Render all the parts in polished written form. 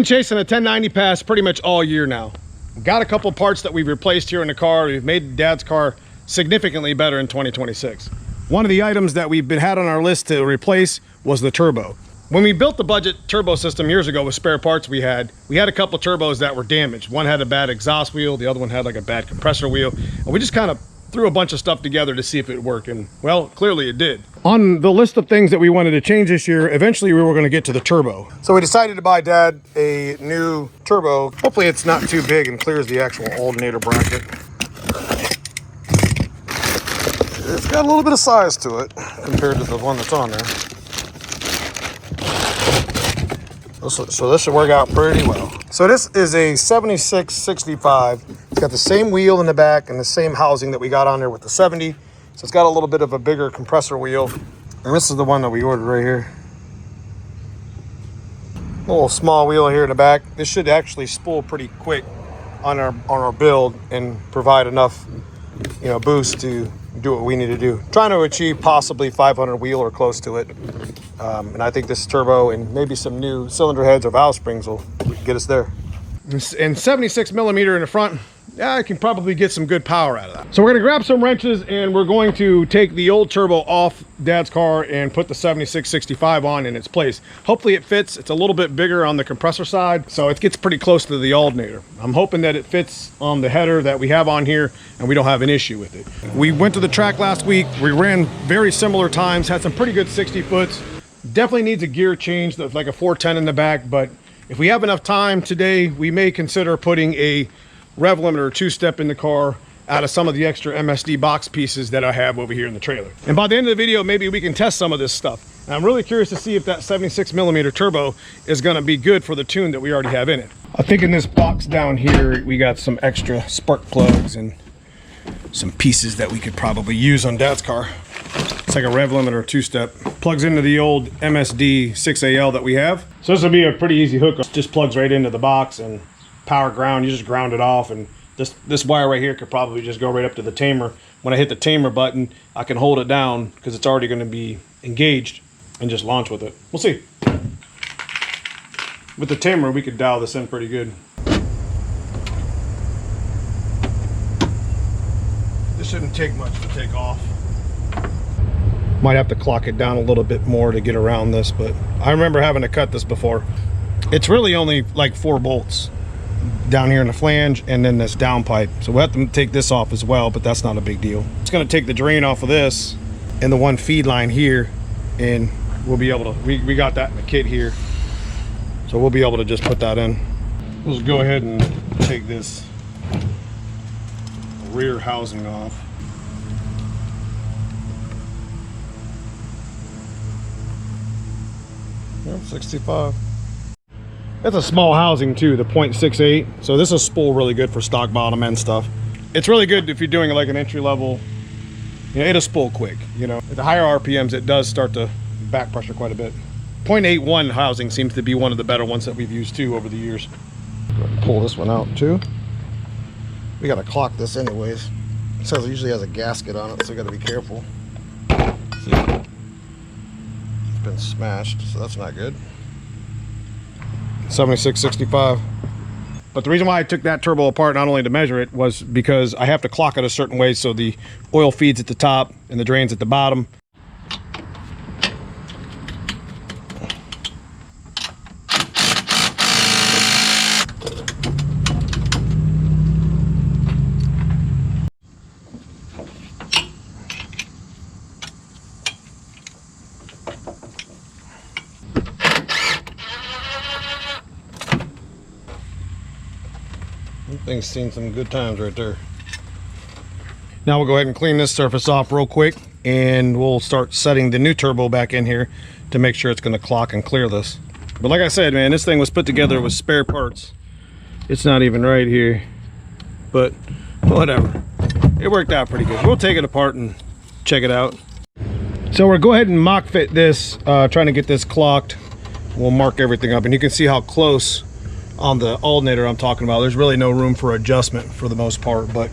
chasing a 1090 pass pretty much all year now. Got a couple parts that we've replaced here in the car. We've made Dad's car significantly better in 2026. One of the items that we've had on our list to replace was the turbo. When we built the budget turbo system years ago with spare parts we had a couple turbos that were damaged. One had a bad exhaust wheel, the other one had like a bad compressor wheel. And we just kind of threw a bunch of stuff together to see if it worked, and well, clearly it did. On the list of things that we wanted to change this year, eventually we were going to get to the turbo. So we decided to buy Dad a new turbo. Hopefully it's not too big and clears the actual alternator bracket. It's got a little bit of size to it compared to the one that's on there. So this should work out pretty well. So this is a 7665. It's got the same wheel in the back and the same housing that we got on there with the 70. So it's got a little bit of a bigger compressor wheel. And this is the one that we ordered right here. A little small wheel here in the back. This should actually spool pretty quick on our build and provide enough, you know, boost to do what we need to do. Trying to achieve possibly 500 wheel or close to it. And I think this turbo and maybe some new cylinder heads or valve springs will get us there. And 76 millimeter in the front, yeah, I can probably get some good power out of that. So we're gonna grab some wrenches and we're going to take the old turbo off Dad's car and put the 7665 on in its place. Hopefully it fits. It's a little bit bigger on the compressor side, so it gets pretty close to the alternator. I'm hoping that it fits on the header that we have on here and we don't have an issue with it. We went to the track last week. We ran very similar times, had some pretty good 60 foots. Definitely needs a gear change, like a 410 in the back, but if we have enough time today, we may consider putting a rev limiter two-step in the car out of some of the extra MSD box pieces that I have over here in the trailer. And by the end of the video, maybe we can test some of this stuff. And I'm really curious to see if that 76 millimeter turbo is gonna be good for the tune that we already have in it. I think in this box down here, we got some extra spark plugs and some pieces that we could probably use on Dad's car. It's like a rev limiter two-step. Plugs into the old MSD 6AL that we have. So this will be a pretty easy hook. It just plugs right into the box and power ground. You just ground it off, and this wire right here could probably just go right up to the tamer. When I hit the tamer button, I can hold it down because it's already going to be engaged and just launch with it. We'll see. With the tamer, we could dial this in pretty good. This shouldn't take much to take off. Might have to clock it down a little bit more to get around this, but I remember having to cut this before. It's really only like 4 bolts down here in the flange and then this down pipe. So we'll have to take this off as well, but that's not a big deal. It's gonna take the drain off of this and the one feed line here, and we'll be able to, we got that in the kit here. So we'll be able to just put that in. Let's go ahead and take this rear housing off. Yep, 65. It's a small housing too, the 0.68. So this will spool really good for stock bottom end stuff. It's really good if you're doing like an entry level, you know, it'll spool quick. You know, at the higher RPMs, it does start to back pressure quite a bit. 0.81 housing seems to be one of the better ones that we've used too over the years. Go ahead and pull this one out too. We gotta clock this anyways. It says it usually has a gasket on it, so you gotta be careful. See? It's been smashed, so that's not good. 7665. But the reason why I took that turbo apart, not only to measure it, was because I have to clock it a certain way so the oil feeds at the top and the drains at the bottom. Thing's seen some good times right there. Now we'll go ahead and clean this surface off real quick, and we'll start setting the new turbo back in here to make sure it's going to clock and clear this. But like I said, man, this thing was put together with spare parts. It's not even right here, but whatever. It worked out pretty good. We'll take it apart and check it out. So we'll go ahead and mock fit this, trying to get this clocked. We'll mark everything up, and you can see how close on the alternator I'm talking about. There's really no room for adjustment for the most part, but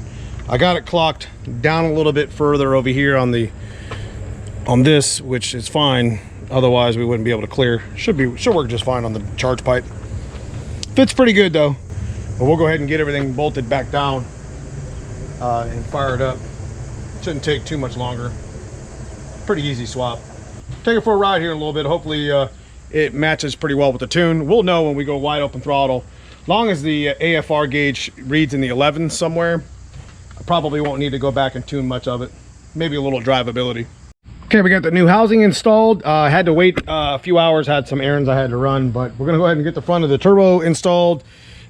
I got it clocked down a little bit further over here on this, which is fine. Otherwise we wouldn't be able to clear. Should work just fine on the charge pipe. Fits pretty good though. But we'll go ahead and get everything bolted back down and fire it up. Shouldn't take too much longer. Pretty easy swap. Take it for a ride here in a little bit. Hopefully it matches pretty well with the tune. We'll know when we go wide open throttle. Long as the AFR gauge reads in the 11s somewhere, I probably won't need to go back and tune much of it. Maybe a little drivability. Okay, we got the new housing installed. I had to wait a few hours, had some errands I had to run, but we're gonna go ahead and get the front of the turbo installed.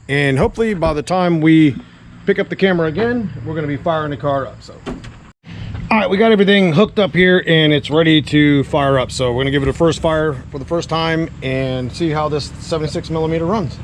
And hopefully by the time we pick up the camera again, we're gonna be firing the car up. So, all right, we got everything hooked up here and it's ready to fire up. So we're gonna give it a first fire for the first time and see how this 76mm runs.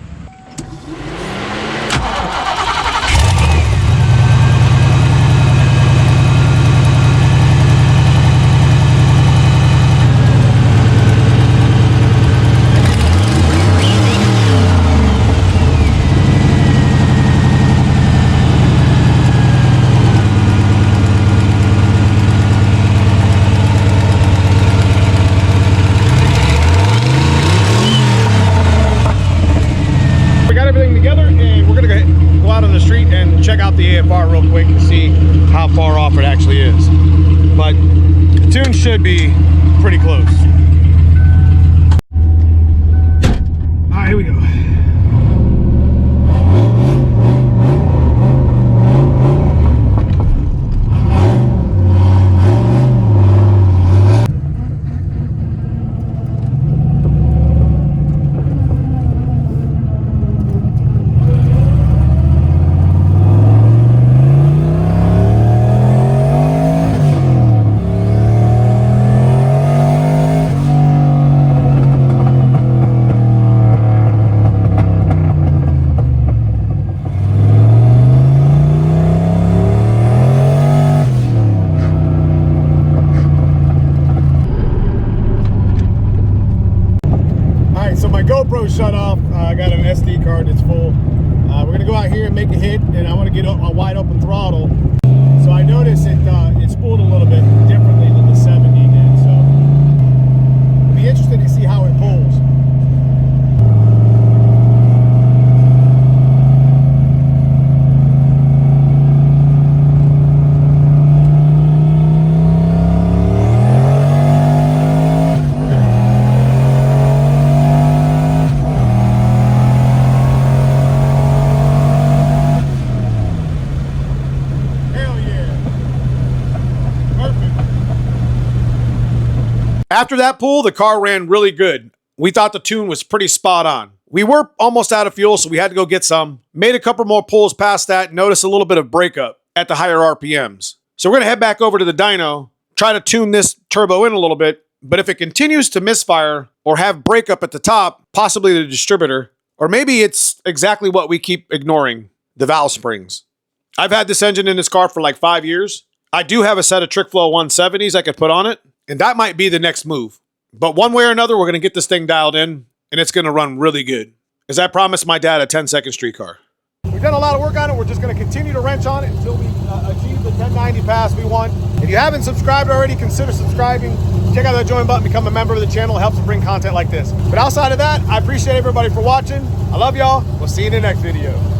Check out the AFR real quick to see how far off it actually is, but the tune should be pretty close. All right, here we go. GoPro shut off. I got an SD card that's full. We're gonna go out here and make a hit, and I want to get a wide open throttle. So I noticed it spooled a little bit differently than the 70 did. So it'll be interesting to see how it pulls. After that pull, the car ran really good. We thought the tune was pretty spot on. We were almost out of fuel, so we had to go get some. Made a couple more pulls past that, noticed a little bit of breakup at the higher RPMs. So we're gonna head back over to the dyno, try to tune this turbo in a little bit, but if it continues to misfire or have breakup at the top, possibly the distributor, or maybe it's exactly what we keep ignoring, the valve springs. I've had this engine in this car for like 5 years. I do have a set of TrickFlow 170s I could put on it, and that might be the next move. But one way or another, we're going to get this thing dialed in, and it's going to run really good. As I promised my dad a 10-second street car. We've done a lot of work on it. We're just going to continue to wrench on it until we achieve the 1090 pass we want. If you haven't subscribed already, consider subscribing. Check out that join button, become a member of the channel. It helps us bring content like this. But outside of that, I appreciate everybody for watching. I love y'all. We'll see you in the next video.